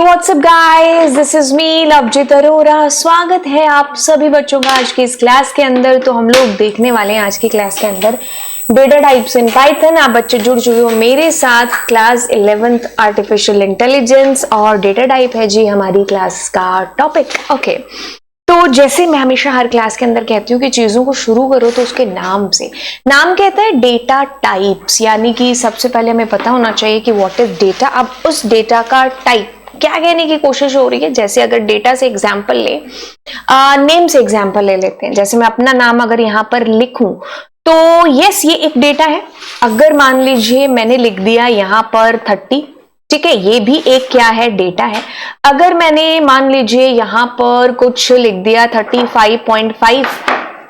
WhatsApp guys, this is me Lovejeet Arora. स्वागत है आप सभी बच्चों का आज की इस क्लास के अंदर। तो हम लोग देखने वाले हैं आज की क्लास के अंदर डेटा टाइप्स इन पाइथन। आप बच्चे जुड़ चुके हो मेरे साथ। क्लास 11th आर्टिफिशियल इंटेलिजेंस और डेटा टाइप है जी हमारी क्लास का टॉपिक। ओके, तो जैसे मैं हमेशा हर क्लास के अंदर कहती हूँ कि चीजों को शुरू करो तो उसके नाम से। नाम कहता है डेटा टाइप्स, यानी कि सबसे पहले हमें पता होना चाहिए कि व्हाट इज डेटा। अब उस डेटा का टाइप क्या कहने की कोशिश हो रही है। जैसे अगर डेटा से एग्जांपल ले, नेम से एग्जांपल ले लेते हैं। जैसे मैं अपना नाम अगर यहाँ पर लिखूं तो यस, ये एक डेटा है। अगर मान लीजिए मैंने लिख दिया यहाँ पर 30, ठीक है, ये भी एक क्या है, डेटा है। अगर मैंने मान लीजिए यहाँ पर कुछ लिख दिया 35.5,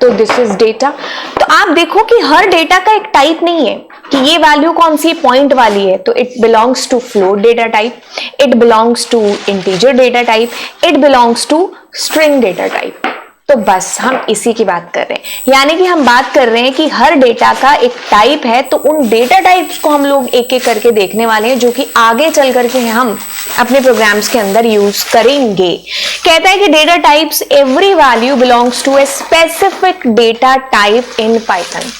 तो दिस इज डेटा। तो आप देखो कि हर डेटा का एक टाइप नहीं है कि ये वैल्यू कौन सी पॉइंट वाली है, तो it belongs to float data type, it belongs to integer data type, it belongs to string data type. तो बस हम इसी की बात कर रहे हैं, यानी कि हम बात कर रहे हैं कि हर डेटा का एक टाइप है। तो उन डेटा टाइप्स को हम लोग एक एक करके देखने वाले हैं, जो कि आगे चल करके हम अपने प्रोग्राम्स के अंदर यूज करेंगे। कहता है कि data types every value belongs to a specific data type in Python.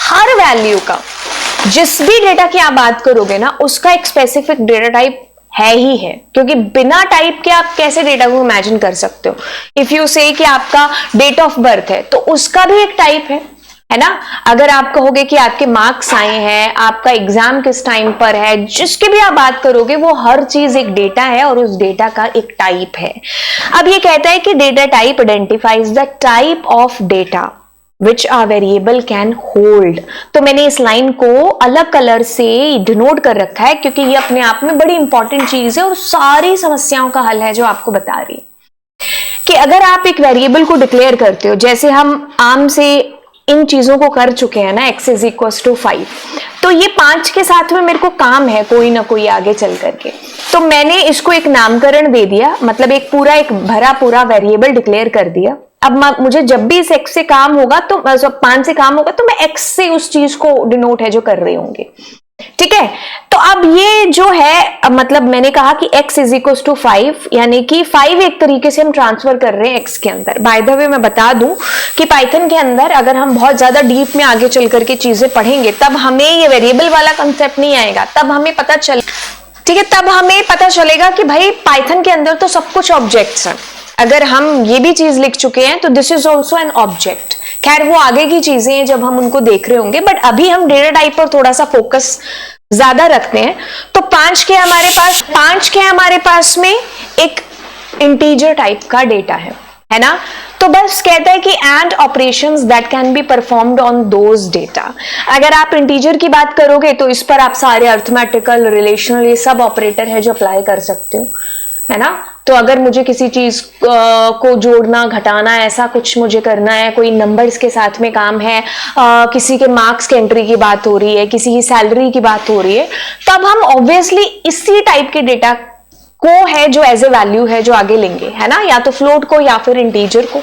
हर वैल्यू का, जिस भी डेटा की आप बात करोगे ना, उसका एक स्पेसिफिक डेटा टाइप है ही है, क्योंकि बिना टाइप के आप कैसे डेटा को इमेजिन कर सकते हो। इफ यू से कि आपका डेट ऑफ बर्थ है तो उसका भी एक टाइप है ना। अगर आप कहोगे कि आपके मार्क्स आए हैं, आपका एग्जाम किस टाइम पर है, जिसकी भी आप बात करोगे वो हर चीज एक डेटा है और उस डेटा का एक टाइप है। अब ये कहता है कि data type identifies the type of data which a variable can hold। तो मैंने इस लाइन को अलग कलर से डिनोट कर रखा है, क्योंकि ये अपने आप में बड़ी इंपॉर्टेंट चीज है और सारी समस्याओं का हल है जो आपको बता रही है। कि अगर आप एक वेरिएबल को डिक्लेयर करते हो, जैसे हम आम से इन चीजों को कर चुके हैं ना, x = 5, तो ये 5 के साथ में मेरे को काम है कोई ना कोई आगे चल करके, तो मैंने इसको एक नामकरण दे दिया, मतलब एक भरा पूरा वेरिएबल डिक्लेयर कर दिया। अब मुझे जब भी इस x से काम होगा, तो 5 से काम होगा, तो मैं x से उस चीज को डिनोट है जो कर रही होंगी, ठीक है। तो अब ये जो है, मतलब मैंने कहा कि x = 5, यानी कि 5 एक तरीके से हम ट्रांसफर कर रहे हैं x के अंदर। बाय द वे मैं बता दूं कि पाइथन के अंदर अगर हम बहुत ज्यादा डीप में आगे चल करके चीजें पढ़ेंगे, तब हमें ये वेरिएबल वाला कंसेप्ट नहीं आएगा। तब हमें पता चल, ठीक है, तब हमें पता चलेगा कि भाई पाइथन के अंदर तो सब कुछ ऑब्जेक्ट्स हैं। अगर हम ये भी चीज लिख चुके हैं तो this is also an object. खैर वो आगे की चीजें हैं जब हम उनको देख रहे होंगे, बट अभी हम डेटा टाइप पर थोड़ा सा फोकस ज्यादा रखते हैं। तो 5 के हमारे पास में एक इंटीजर टाइप का डेटा है ना। तो बस कहता है कि and operations that can be performed on those data. अगर आप इंटीजर की बात करोगे तो इस पर आप सारे अर्थमेटिकल, रिलेशनल, ये सब ऑपरेटर है जो अप्लाई कर सकते हो, है ना। तो अगर मुझे किसी चीज को जोड़ना, घटाना, ऐसा कुछ मुझे करना है, कोई नंबर्स के साथ में काम है, किसी के मार्क्स के एंट्री की बात हो रही है, किसी की सैलरी की बात हो रही है, तब हम ऑब्वियसली इसी टाइप के डेटा को है जो एज ए वैल्यू है जो आगे लेंगे, है ना, या तो फ्लोट को या फिर इंटीजर को।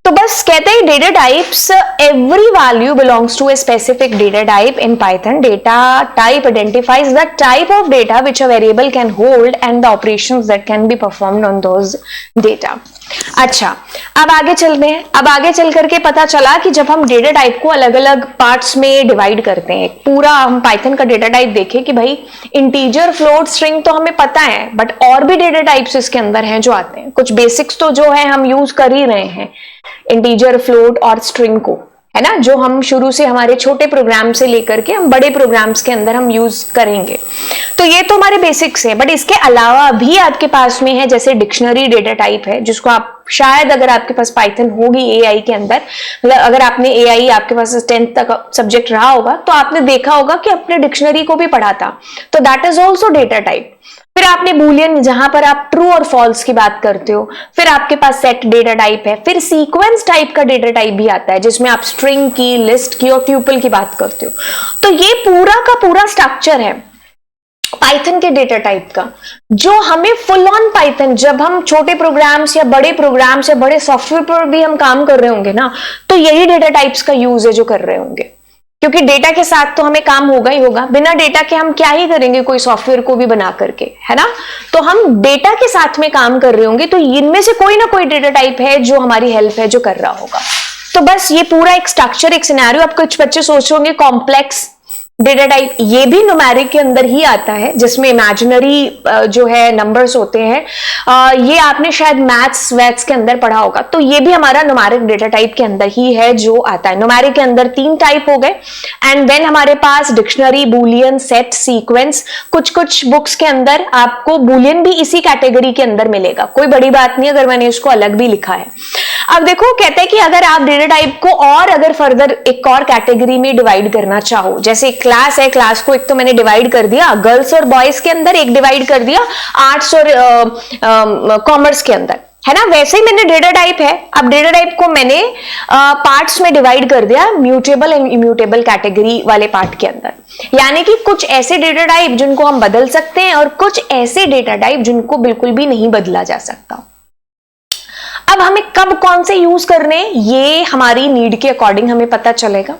तो बस कहते हैं data types every value belongs to a specific data type in Python. Data type identifies the type of data which a variable can hold and the operations that can be performed on those data. अच्छा, अब आगे चलते हैं। अब आगे चल करके पता चला कि जब हम डेटा टाइप को अलग अलग पार्ट्स में डिवाइड करते हैं, पूरा हम पाइथन का डेटा टाइप देखें कि भाई इंटीजर, फ्लोट, स्ट्रिंग तो हमें पता है, बट और भी डेटा टाइप्स इसके अंदर हैं जो आते हैं। कुछ बेसिक्स तो जो है हम यूज कर ही रहे हैं, इंटीजर, फ्लोट और स्ट्रिंग को, है ना, जो हम शुरू से हमारे छोटे प्रोग्राम से लेकर के हम बड़े प्रोग्राम्स के अंदर हम यूज करेंगे। तो ये तो हमारे बेसिक्स हैं, बट इसके अलावा भी आपके पास में है, जैसे डिक्शनरी डेटा टाइप है, जिसको आप शायद, अगर आपके पास पाइथन होगी एआई के अंदर, मतलब अगर आपने एआई आपके पास 10th तक सब्जेक्ट रहा होगा, तो आपने देखा होगा कि अपने डिक्शनरी को भी पढ़ा था, तो that is also data type. फिर आपने बूलियन, जहां पर आप ट्रू और फॉल्स की बात करते हो, फिर आपके पास सेट डेटा टाइप है, फिर सीक्वेंस टाइप का डेटा टाइप भी आता है, जिसमें आप स्ट्रिंग की, लिस्ट की और ट्यूपल की बात करते हो। तो ये पूरा का पूरा स्ट्रक्चर है पाइथन के डेटा टाइप का, जो हमें फुल ऑन पाइथन, जब हम छोटे प्रोग्राम्स या बड़े प्रोग्राम्स या बड़े सॉफ्टवेयर पर भी हम काम कर रहे होंगे ना, तो यही डेटा टाइप्स का यूज है जो कर रहे होंगे। क्योंकि डेटा के साथ तो हमें काम होगा ही होगा, बिना डेटा के हम क्या ही करेंगे कोई सॉफ्टवेयर को भी बना करके, है ना। तो हम डेटा के साथ में काम कर रहे होंगे, तो इनमें से कोई ना कोई डेटा टाइप है जो हमारी हेल्प है जो कर रहा होगा। तो बस ये पूरा एक स्ट्रक्चर, एक सिनेरियो। आप कुछ बच्चे सोच रहे होंगे कॉम्प्लेक्स डेटा टाइप, ये भी न्यूमेरिक के अंदर ही आता है, जिसमें इमेजिनरी जो है नंबर्स होते हैं। ये आपने शायद मैथ्स वैथ्स के अंदर पढ़ा होगा। तो ये भी हमारा न्यूमेरिक डेटा टाइप के अंदर ही है जो आता है। न्यूमेरिक के अंदर 3 टाइप हो गए, एंड देन हमारे पास डिक्शनरी, बुलियन, सेट, सीक्वेंस। कुछ कुछ बुक्स के अंदर आपको बुलियन भी इसी कैटेगरी के अंदर मिलेगा, कोई बड़ी बात नहीं अगर मैंने इसको अलग भी लिखा है। अब देखो, कहते हैं कि अगर आप डेटा टाइप को और अगर फर्दर एक और कैटेगरी में डिवाइड करना चाहो, जैसे क्लास है, क्लास को एक तो मैंने डिवाइड कर दिया गर्ल्स और बॉयज के अंदर, एक डिवाइड कर दिया आर्ट्स और कॉमर्स के अंदर, है ना। वैसे ही मैंने डेटा टाइप है, अब डेटा टाइप को मैंने पार्ट्स में डिवाइड कर दिया, म्यूटेबल एंड इम्यूटेबल कैटेगरी वाले पार्ट के अंदर। यानी कि कुछ ऐसे डेटा टाइप जिनको हम बदल सकते हैं और कुछ ऐसे डेटा टाइप जिनको बिल्कुल भी नहीं बदला जा सकता। अब हमें कब कौन से यूज करने, ये हमारी नीड के अकॉर्डिंग हमें पता चलेगा,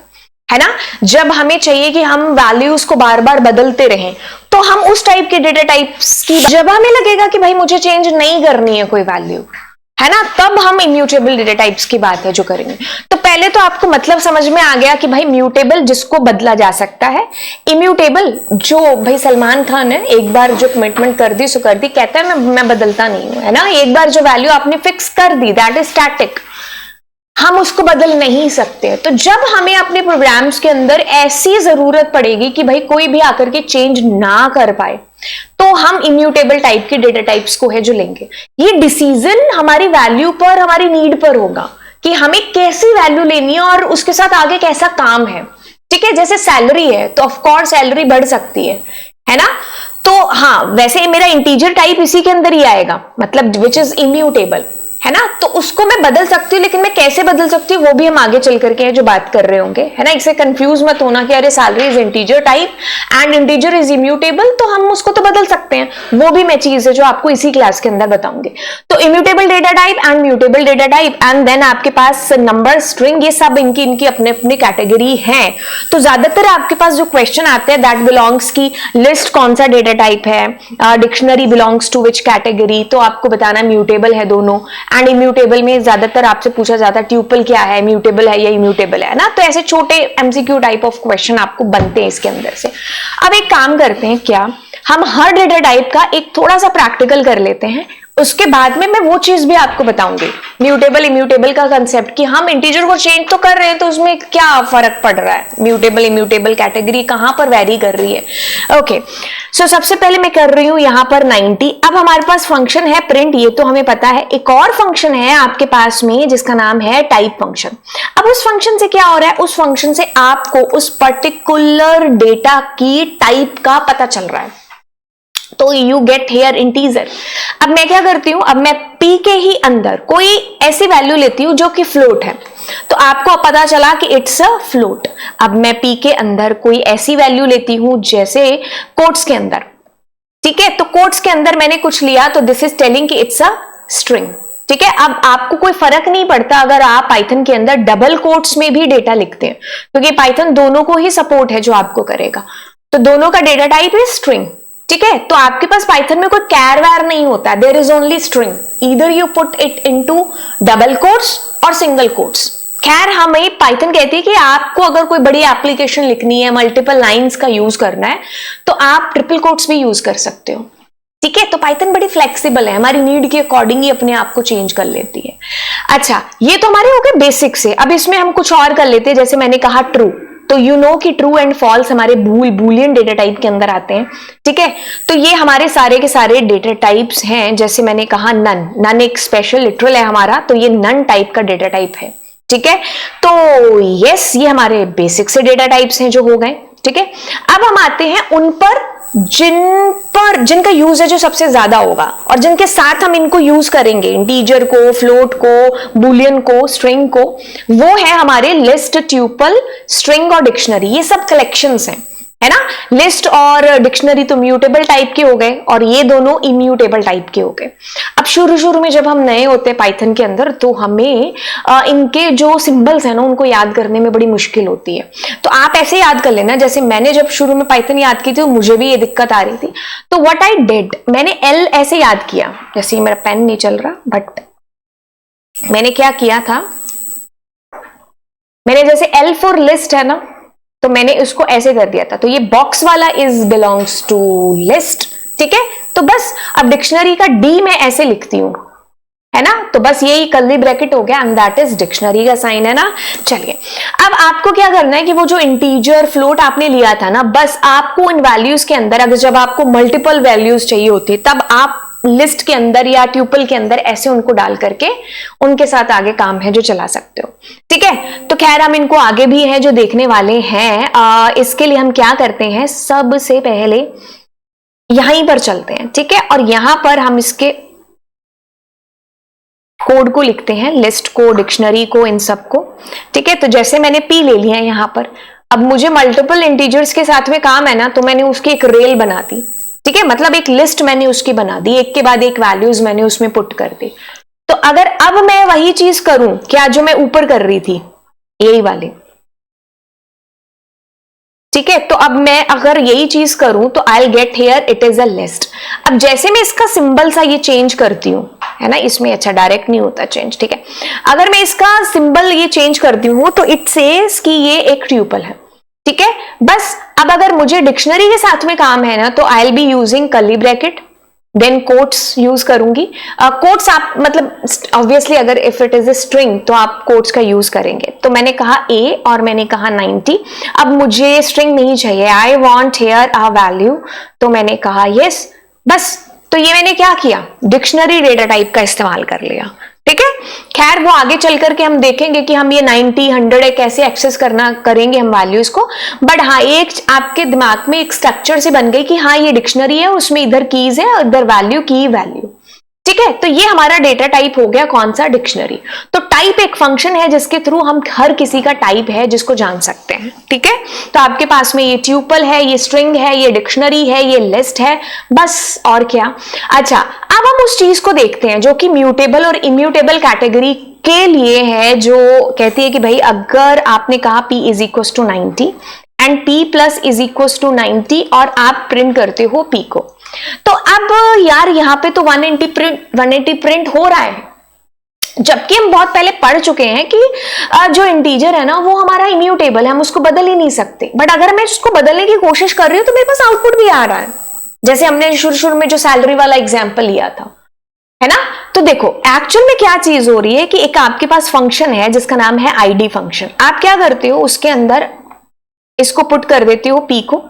है ना। जब हमें चाहिए कि हम वैल्यूज को बार बार बदलते रहें, तो हम उस टाइप के डेटा टाइप्स की, जब हमें लगेगा कि भाई मुझे चेंज नहीं करनी है कोई वैल्यू, है ना, तब हम इम्यूटेबल डेटा टाइप्स की बात है जो करेंगे। तो पहले तो आपको मतलब समझ में आ गया कि भाई म्यूटेबल जिसको बदला जा सकता है, इम्यूटेबल जो भाई सलमान खान है, एक बार जो कमिटमेंट कर दी सो कर दी, कहता है मैं बदलता नहीं हूं, है ना। एक बार जो वैल्यू आपने फिक्स कर दी दैट इज स्टैटिक, हम उसको बदल नहीं सकते। तो जब हमें अपने प्रोग्राम्स के अंदर ऐसी जरूरत पड़ेगी कि भाई कोई भी आकर के चेंज ना कर पाए, तो हम इम्यूटेबल टाइप के डेटा टाइप्स को है जो लेंगे। ये डिसीजन हमारी वैल्यू पर, हमारी नीड पर होगा कि हमें कैसी वैल्यू लेनी है और उसके साथ आगे कैसा काम है, ठीक है। जैसे सैलरी है तो ऑफ कोर्स सैलरी बढ़ सकती है ना। तो हाँ, वैसे मेरा इंटीजर टाइप इसी के अंदर ही आएगा, मतलब विच इज इम्यूटेबल, है ना। तो उसको मैं बदल सकती हूँ, लेकिन मैं कैसे बदल सकती हूँ वो भी हम आगे चल करके जो बात कर रहे होंगे, है ना। इससे कंफ्यूज मत होना कि अरे salary is integer type and integer is immutable, तो हम उसको तो बदल सकते हैं, वो भी मैं चीज है जो आपको इसी क्लास के अंदर बताऊंगी। तो immutable data type and mutable data type, and then आपके पास नंबर, स्ट्रिंग, ये सब इनकी अपने अपने कैटेगरी है। तो ज्यादातर आपके पास जो क्वेश्चन आते हैं दैट बिलोंग्स की लिस्ट कौन सा डेटा टाइप है, dictionary belongs to which category, तो आपको बताना म्यूटेबल है दोनों। एंड इम्यूटेबल में ज्यादातर आपसे पूछा जाता है ट्यूपल क्या है, म्यूटेबल है या इम्यूटेबल है ना। तो ऐसे छोटे एमसीक्यू टाइप ऑफ क्वेश्चन आपको बनते हैं इसके अंदर से। अब एक काम करते हैं, क्या हम हर डेटा टाइप का एक थोड़ा सा प्रैक्टिकल कर लेते हैं, उसके बाद में मैं वो चीज भी आपको बताऊंगी, म्यूटेबल इम्यूटेबल का कंसेप्ट, कि हम इंटीजर को चेंज तो कर रहे हैं तो उसमें क्या फर्क पड़ रहा है, म्यूटेबल इम्यूटेबल कैटेगरी कहां पर वेरी कर रही है। ओके, सो सबसे पहले मैं कर रही हूं यहां पर 90। अब हमारे पास फंक्शन है प्रिंट, ये तो हमें पता है। एक और फंक्शन है आपके पास में जिसका नाम है टाइप फंक्शन। अब उस फंक्शन से क्या हो रहा है, उस फंक्शन से आपको उस पर्टिकुलर डेटा की टाइप का पता चल रहा है, तो यू गेट हेयर इंटीजर। अब मैं क्या करती हूं, अब मैं p के ही अंदर कोई ऐसी वैल्यू लेती हूं जो कि फ्लोट है, तो आपको पता चला कि इट्स अ फ्लोट। अब मैं p के अंदर कोई ऐसी वैल्यू लेती हूं जैसे कोट्स के अंदर, ठीक है। तो कोट्स के अंदर मैंने कुछ लिया तो दिस इज टेलिंग कि इट्स अ स्ट्रिंग, ठीक है। अब आपको कोई फर्क नहीं पड़ता अगर आप पाइथन के अंदर डबल कोट्स में भी डेटा लिखते हैं, क्योंकि पाइथन दोनों को ही सपोर्ट है जो आपको करेगा। तो दोनों का डेटा टाइप इज स्ट्रिंग, ठीक है। तो आपके पास पाइथन में कोई कैर वैर नहीं होता, there is only string, either you put it into double quotes और सिंगल कोट्स। खैर हमें पाइथन कहती है कि आपको अगर कोई बड़ी एप्लीकेशन लिखनी है, मल्टीपल लाइंस का यूज करना है, तो आप ट्रिपल कोट्स भी यूज कर सकते हो, ठीक है। तो पाइथन बड़ी फ्लेक्सिबल है, हमारी नीड के अकॉर्डिंग ही अपने आप को चेंज कर लेती है। अच्छा, ये तो हमारे हो गए बेसिक से। अब इसमें हम कुछ और कर लेते हैं, जैसे मैंने कहा ट्रू, तो यू नो कि ट्रू एंड फॉल्स हमारे बुलियन डेटा टाइप के अंदर आते हैं, ठीक है। तो ये हमारे सारे के सारे डेटा टाइप्स हैं। जैसे मैंने कहा नन एक स्पेशल लिटरल है हमारा, तो ये नन टाइप का डेटा टाइप है, ठीक है। तो यस, ये हमारे बेसिक से डेटा टाइप्स हैं जो हो गए, ठीक है। अब हम आते हैं उन पर जिनका यूज है जो सबसे ज्यादा होगा और जिनके साथ हम इनको यूज करेंगे, इंटीजर को, फ्लोट को, बुलियन को, स्ट्रिंग को। वो है हमारे लिस्ट, ट्यूपल, स्ट्रिंग और डिक्शनरी, ये सब कलेक्शंस हैं, है ना। लिस्ट और डिक्शनरी तो म्यूटेबल टाइप के हो गए और ये दोनों इम्यूटेबल टाइप के हो गए। अब शुरू में जब हम नए होते हैं पाइथन के अंदर तो हमें इनके जो सिंबल्स है ना उनको याद करने में बड़ी मुश्किल होती है। तो आप ऐसे याद कर लेना, जैसे मैंने जब शुरू में पाइथन याद की थी तो मुझे भी ये दिक्कत आ रही थी। तो व्हाट आई डिड, मैंने एल ऐसे याद किया, जैसे मेरा पेन नहीं चल रहा बट मैंने क्या किया था, मैंने जैसे एल फॉर लिस्ट है ना तो मैंने उसको ऐसे कर दिया था। तो ये बॉक्स वाला इज बिलोंग्स टू लिस्ट, ठीक है। तो बस अब डिक्शनरी का डी मैं ऐसे लिखती हूं, है ना। तो बस यही कर्ली ब्रैकेट हो गया एंड दैट इज डिक्शनरी का साइन, है ना। चलिए अब आपको क्या करना है कि वो जो इंटीजर फ्लोट आपने लिया था ना, बस आपको इन वैल्यूज के अंदर, अगर जब आपको मल्टीपल वैल्यूज चाहिए होती है तब आप लिस्ट के अंदर या ट्यूपल के अंदर ऐसे उनको डाल करके उनके साथ आगे काम है जो चला सकते हो, ठीक है। तो खैर हम इनको आगे भी है जो देखने वाले हैं। इसके लिए हम क्या करते हैं, सबसे पहले यहीं पर चलते हैं, ठीक है। और यहां पर हम इसके कोड को लिखते हैं, लिस्ट को, डिक्शनरी को, इन सब को, ठीक है। तो जैसे मैंने पी ले लिया है यहां पर, अब मुझे मल्टीपल इंटीजर्स के साथ में काम है ना, तो मैंने उसकी एक रेल बना दी, ठीक है। मतलब एक लिस्ट मैंने उसकी बना दी, एक के बाद एक वैल्यूज मैंने उसमें पुट कर दी। तो अगर अब मैं वही चीज करूं क्या जो मैं ऊपर कर रही थी, यही वाली, ठीक है। तो अब मैं अगर यही चीज करूं तो I will get here it is a list. अब जैसे मैं इसका सिंबल सा ये चेंज करती हूं, है ना, इसमें अच्छा डायरेक्ट नहीं होता चेंज, ठीक है। अगर मैं इसका सिंबल ये चेंज करती हूं तो इट सेज कि ये एक ट्यूपल है, ठीक है। बस अब अगर मुझे डिक्शनरी के साथ में काम है ना तो I will be using curly bracket, then quotes use करूंगी। कोट्स आप मतलब ऑब्वियसली अगर if it is a string तो आप कोट्स का यूज करेंगे। तो मैंने कहा ए और मैंने कहा 90। अब मुझे स्ट्रिंग नहीं चाहिए, I want here a value, तो मैंने कहा यस, बस। तो ये मैंने क्या किया, डिक्शनरी डेटा टाइप का इस्तेमाल कर लिया, ठीक है। खैर वो आगे चल करके हम देखेंगे कि हम ये 90, 100 कैसे एक्सेस करेंगे हम वैल्यूज को। बट हाँ, एक आपके दिमाग में एक स्ट्रक्चर से बन गई कि हाँ ये डिक्शनरी है, उसमें इधर कीज है, इधर वैल्यू, की वैल्यू, ठीक है। तो ये हमारा डेटा टाइप हो गया, कौन सा, डिक्शनरी। तो टाइप एक फंक्शन है जिसके थ्रू हम हर किसी का टाइप है जिसको जान सकते हैं, ठीक है। तो आपके पास में ये ट्यूपल है, ये स्ट्रिंग है, ये डिक्शनरी है, ये लिस्ट है, बस। और क्या। अच्छा अब हम उस चीज को देखते हैं जो कि म्यूटेबल और इम्यूटेबल कैटेगरी के लिए है, जो कहती है कि भाई अगर आपने कहा p is equal to 90 and p plus is equal to 90 और आप प्रिंट करते हो p को, तो अब यार यहाँ पे तो 180 प्रिंट हो रहा है, जबकि हम बहुत पहले पढ़ चुके हैं कि जो इंटीजर है ना वो हमारा इम्यूटेबल है, हम उसको बदल ही नहीं सकते। बट अगर मैं उसको बदलने की कोशिश कर रही हूं तो मेरे पास आउटपुट भी आ रहा है, जैसे हमने शुरू में जो सैलरी वाला एग्जाम्पल लिया था, है ना। तो देखो एक्चुअल में क्या चीज हो रही है कि एक आपके पास फंक्शन है जिसका नाम है आईडी फंक्शन। आप क्या करते हो, उसके अंदर इसको पुट कर देते हो p को,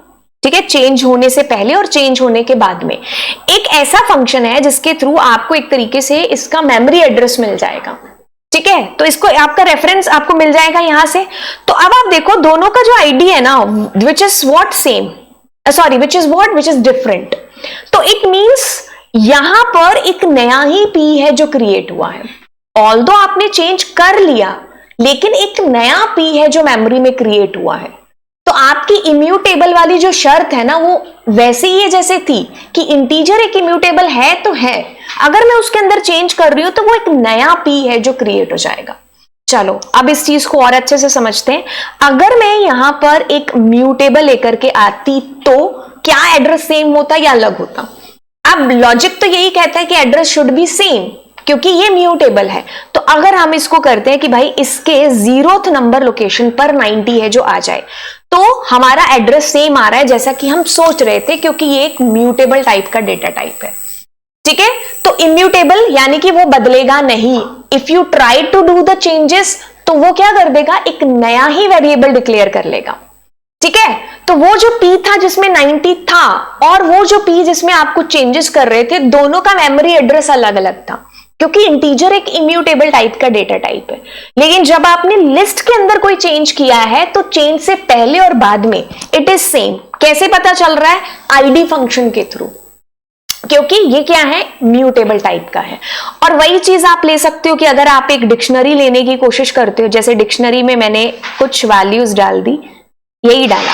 ठीक है, चेंज होने से पहले और चेंज होने के बाद में। एक ऐसा फंक्शन है जिसके थ्रू आपको एक तरीके से इसका मेमोरी एड्रेस मिल जाएगा, ठीक है। तो इसको आपका रेफरेंस आपको मिल जाएगा यहां से। तो अब आप देखो दोनों का जो आईडी है ना, which is what same, sorry which is what, which is different. तो इट मींस यहां पर एक नया ही p है जो क्रिएट हुआ है। ऑल्दो आपने चेंज कर लिया लेकिन एक नया p है जो मेमोरी में क्रिएट हुआ है। तो आपकी इम्यूटेबल वाली जो शर्त है ना वो वैसे ही है जैसे थी कि इंटीजर एक इम्यूटेबल है तो है, अगर मैं उसके अंदर चेंज कर रही हूं तो वो एक नया p है जो क्रिएट हो जाएगा। चलो अब इस चीज को और अच्छे से समझते हैं। अगर मैं यहां पर एक म्यूटेबल लेकर के आती तो क्या एड्रेस सेम होता या अलग होता। अब लॉजिक तो यही कहता है कि एड्रेस शुड बी सेम क्योंकि ये म्यूटेबल है। तो अगर हम इसको करते हैं कि भाई इसके 0th नंबर लोकेशन पर 90 है जो आ जाए, तो हमारा एड्रेस सेम आ रहा है जैसा कि हम सोच रहे थे, क्योंकि ये एक म्यूटेबल टाइप का डेटा टाइप है, ठीक है। तो इम्यूटेबल यानी कि वो बदलेगा नहीं। If you try to do the changes तो वो क्या कर देगा, एक नया ही वेरिएबल डिक्लेयर कर लेगा, ठीक है। तो वो जो p था जिसमें 90 था और वो जो p जिसमें आपको चेंजेस कर रहे थे, दोनों का मेमोरी एड्रेस अलग अलग था क्योंकि इंटीजर एक इम्यूटेबल टाइप का डेटा टाइप है। लेकिन जब आपने लिस्ट के अंदर कोई चेंज किया है तो चेंज से पहले और बाद में इट इज सेम। कैसे पता चल रहा है, आईडी फंक्शन के थ्रू, क्योंकि ये क्या है, म्यूटेबल टाइप का है। और वही चीज आप ले सकते हो कि अगर आप एक डिक्शनरी लेने की कोशिश करते हो, जैसे डिक्शनरी में मैंने कुछ वैल्यूज डाल दी, यही डाला,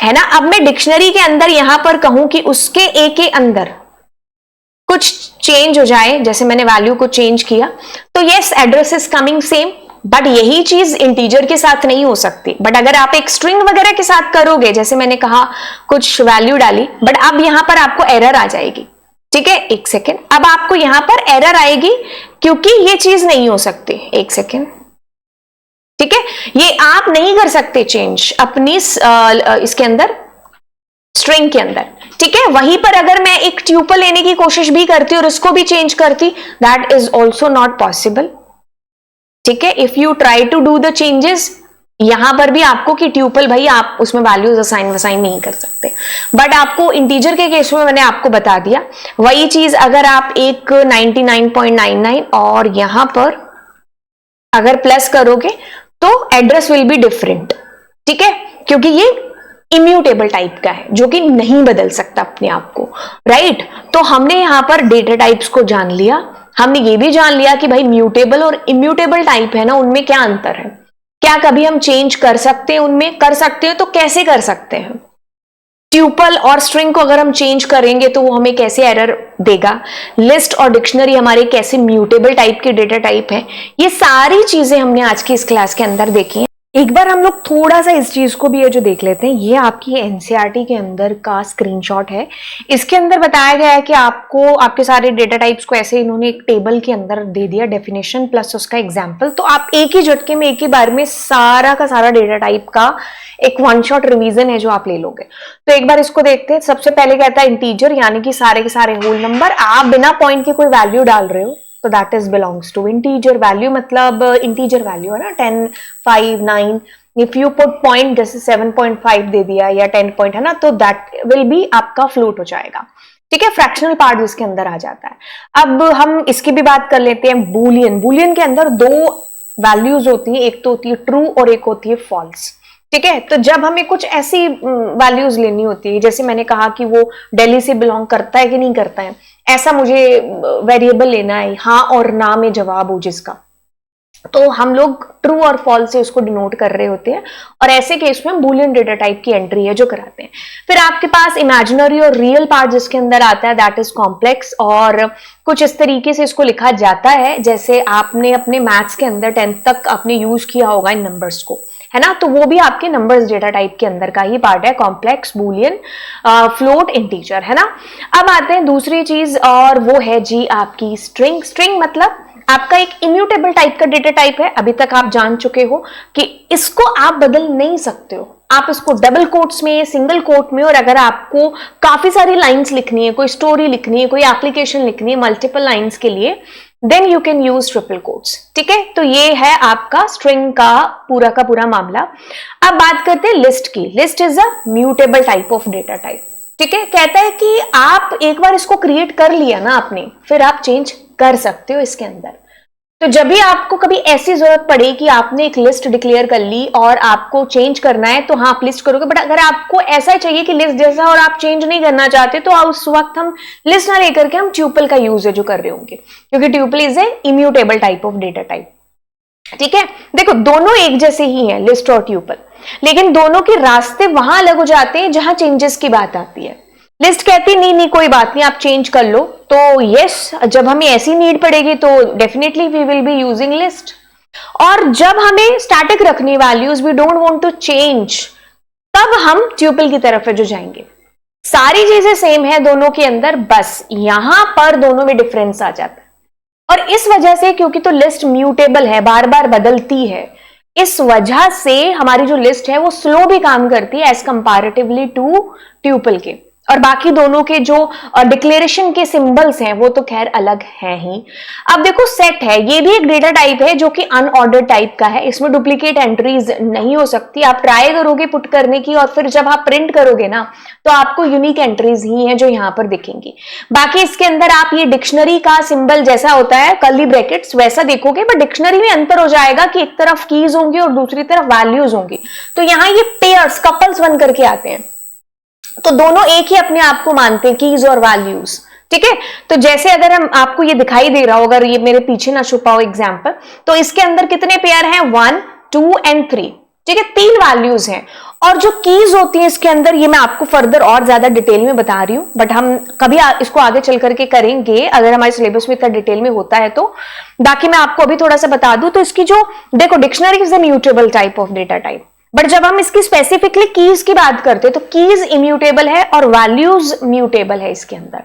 है ना। अब मैं डिक्शनरी के अंदर यहां पर कहूं कि उसके ए के अंदर कुछ चेंज हो जाए, जैसे मैंने वैल्यू को चेंज किया, तो yes address is coming same, but यही चीज इंटीजर के साथ नहीं हो सकती। बट अगर आप एक स्ट्रिंग वगैरह के साथ करोगे, जैसे मैंने कहा कुछ वैल्यू डाली, बट अब यहां पर आपको एरर आ जाएगी। ठीक है, एक सेकेंड, अब आपको यहां पर एरर आएगी क्योंकि ये चीज नहीं हो सकती। एक सेकेंड, ठीक है, ये आप नहीं कर सकते चेंज अपनी इसके अंदर, स्ट्रिंग के अंदर। ठीक है, वहीं पर अगर मैं एक ट्यूपल लेने की कोशिश भी करती और उसको भी चेंज करती, that is also not possible. ठीक है, if you try to do the changes, यहां पर भी आपको कि ट्यूपल भाई आप उसमें वैल्यूज असाइन वसाइन नहीं कर सकते। बट आपको इंटीजर के केस में मैंने आपको बता दिया, वही चीज अगर आप एक 99.99 और यहां पर अगर प्लस करोगे तो एड्रेस विल बी डिफरेंट। ठीक है, क्योंकि ये इम्यूटेबल टाइप का है जो कि नहीं बदल सकता अपने आप को, राइट। तो हमने यहां पर डेटा टाइप्स को जान लिया, हमने ये भी जान लिया कि भाई म्यूटेबल और इम्यूटेबल टाइप है ना, उनमें क्या अंतर है, क्या कभी हम चेंज कर सकते हैं, उनमें कर सकते हैं तो कैसे कर सकते हैं। ट्यूपल और स्ट्रिंग को अगर हम चेंज करेंगे तो वो हमें कैसे एरर देगा, लिस्ट और डिक्शनरी हमारे कैसे म्यूटेबल टाइप के डेटा टाइप है, ये सारी चीजें हमने आज की इस क्लास के अंदर देखी हैं। एक बार हम लोग थोड़ा सा इस चीज को भी ये जो देख लेते हैं, ये आपकी एनसीईआरटी के अंदर का स्क्रीनशॉट है। इसके अंदर बताया गया है कि आपको आपके सारे डेटा टाइप्स को ऐसे इन्होंने एक टेबल के अंदर दे दिया, डेफिनेशन प्लस उसका एग्जाम्पल, तो आप एक ही झटके में एक ही बार में सारा का सारा डेटा टाइप का एक वन शॉट रिवीजन है जो आप ले लोगे। तो एक बार इसको देखते हैं। सबसे पहले कहता है इंटीजर, यानी कि सारे के सारे होल नंबर, आप बिना पॉइंट की कोई वैल्यू डाल रहे हो तो that is belongs to integer value, मतलब इंटीजर वैल्यू है ना, 10, 5, 9, इफ यू पुट पॉइंट जैसे 7.5 दे दिया या 10 पॉइंट है ना, तो दैट विल बी आपका फ्लोट हो जाएगा। ठीक है, फ्रैक्शनल पार्ट इसके अंदर आ जाता है। अब हम इसकी भी बात कर लेते हैं। बूलियन, बूलियन के अंदर दो वैल्यूज होती है, एक तो होती है ट्रू और एक होती है फॉल्स। ठीक है, तो जब हमें कुछ ऐसी वैल्यूज लेनी होती है, जैसे मैंने कहा कि वो दिल्ली से बिलोंग करता है कि नहीं करता है, ऐसा मुझे वेरिएबल लेना है, हाँ और ना में जवाब हो जिसका, तो हम लोग ट्रू और फॉल्स से उसको डिनोट कर रहे होते हैं, और ऐसे केस में हम बूलियन डेटा टाइप की एंट्री है जो कराते हैं। फिर आपके पास इमेजिनरी और रियल पार्ट जिसके अंदर आता है, दैट इज कॉम्प्लेक्स, और कुछ इस तरीके से इसको लिखा जाता है जैसे आपने अपने मैथ्स के अंदर 10th तक आपने यूज किया होगा इन नंबर्स को, है ना। तो वो भी आपके नंबर्स डेटा टाइप के अंदर का ही पार्ट है, कॉम्प्लेक्स, बूलियन, फ्लोट, इंटीजर, है ना। अब आते हैं दूसरी चीज, और वो है जी आपकी स्ट्रिंग। स्ट्रिंग मतलब आपका एक इम्यूटेबल टाइप का डेटा टाइप है। अभी तक आप जान चुके हो कि इसको आप बदल नहीं सकते हो, आप इसको डबल कोट्स में, सिंगल कोट में, और अगर आपको काफी सारी लाइंस लिखनी है, कोई स्टोरी लिखनी है, कोई एप्लीकेशन लिखनी है मल्टीपल लाइंस के लिए, then you can use triple quotes. ठीक है, तो ये है आपका स्ट्रिंग का पूरा मामला। अब बात करते हैं लिस्ट की। List is a mutable type of data type. ठीक है, कहता है कि आप एक बार इसको क्रिएट कर लिया ना आपने, फिर आप चेंज कर सकते हो इसके अंदर। तो जब भी आपको कभी ऐसी जरूरत पड़े कि आपने एक लिस्ट डिक्लेयर कर ली और आपको चेंज करना है, तो हाँ आप लिस्ट करोगे, बट अगर आपको ऐसा चाहिए कि लिस्ट जैसा और आप चेंज नहीं करना चाहते, तो उस वक्त हम लिस्ट ना लेकर के हम ट्यूपल का यूज जो कर रहे होंगे, क्योंकि tuple is a immutable type of data type. ठीक है, देखो दोनों एक जैसे ही हैं, लिस्ट और ट्यूपल, लेकिन दोनों के रास्ते वहां अलग हो जाते हैं जहां चेंजेस की बात आती है। लिस्ट कहती नहीं कोई बात नहीं आप चेंज कर लो, तो यस जब हमें ऐसी नीड पड़ेगी तो definitely we will be using list. और जब हमें स्टैटिक रखनी values, we don't want to change, तब हम ट्यूपल की तरफ है जो जाएंगे। सारी चीजें सेम है दोनों के अंदर, बस यहां पर दोनों में डिफरेंस आ जाता है। और इस वजह से, क्योंकि तो लिस्ट म्यूटेबल है, बार बार बदलती है, इस वजह से हमारी जो लिस्ट है वो स्लो भी काम करती है एज कंपैरेटिवली टू ट्यूपल के। और बाकी दोनों के जो डिक्लेरेशन के सिंबल्स हैं वो तो खैर अलग हैं ही। अब देखो सेट है, ये भी एक डेटा टाइप है जो कि अनऑर्डर्ड टाइप का है, इसमें डुप्लीकेट एंट्रीज नहीं हो सकती। आप ट्राई करोगे पुट करने की और फिर जब आप प्रिंट करोगे ना तो आपको यूनिक एंट्रीज ही हैं जो यहाँ पर दिखेंगी। बाकी इसके अंदर आप ये डिक्शनरी का सिंबल जैसा होता है कर्ली ब्रैकेट्स वैसा देखोगे, बट डिक्शनरी में अंतर हो जाएगा कि एक तरफ कीज होंगी और दूसरी तरफ वैल्यूज होंगी, तो यहाँ ये पेयर्स कपल्स बन करके आते हैं, तो दोनों एक ही अपने आप को मानते हैं, कीज और वैल्यूज। ठीक है, तो जैसे अगर हम आपको ये दिखाई दे रहा हो, अगर ये मेरे पीछे ना छुपा हो एग्जाम्पल, तो इसके अंदर कितने पेयर हैं, 1, 2 एंड 3। ठीक है, 3 वैल्यूज हैं और जो कीज होती हैं इसके अंदर, ये मैं आपको फर्दर और ज्यादा डिटेल में बता रही हूं, बट हम कभी इसको आगे चल करके करेंगे अगर हमारे सिलेबस में इतना डिटेल में होता है तो। बाकी मैं आपको अभी थोड़ा सा बता दूं तो इसकी जो देखो, dictionary is an mutable type of data type, but जब हम इसकी स्पेसिफिकली कीज की बात करते हैं तो कीज इम्यूटेबल है और वैल्यूज म्यूटेबल है इसके अंदर,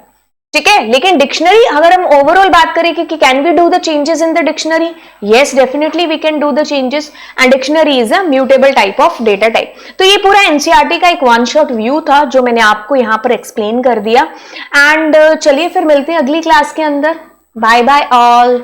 ठीक है। लेकिन डिक्शनरी अगर हम ओवरऑल बात करें कि can we do the changes in the dictionary, yes definitely we can do the changes, and dictionary is a mutable type of data type. तो ये पूरा एनसीईआरटी का एक वन शॉट व्यू था जो मैंने आपको यहाँ पर एक्सप्लेन कर दिया। एंड चलिए फिर मिलते हैं अगली क्लास के अंदर। Bye bye all.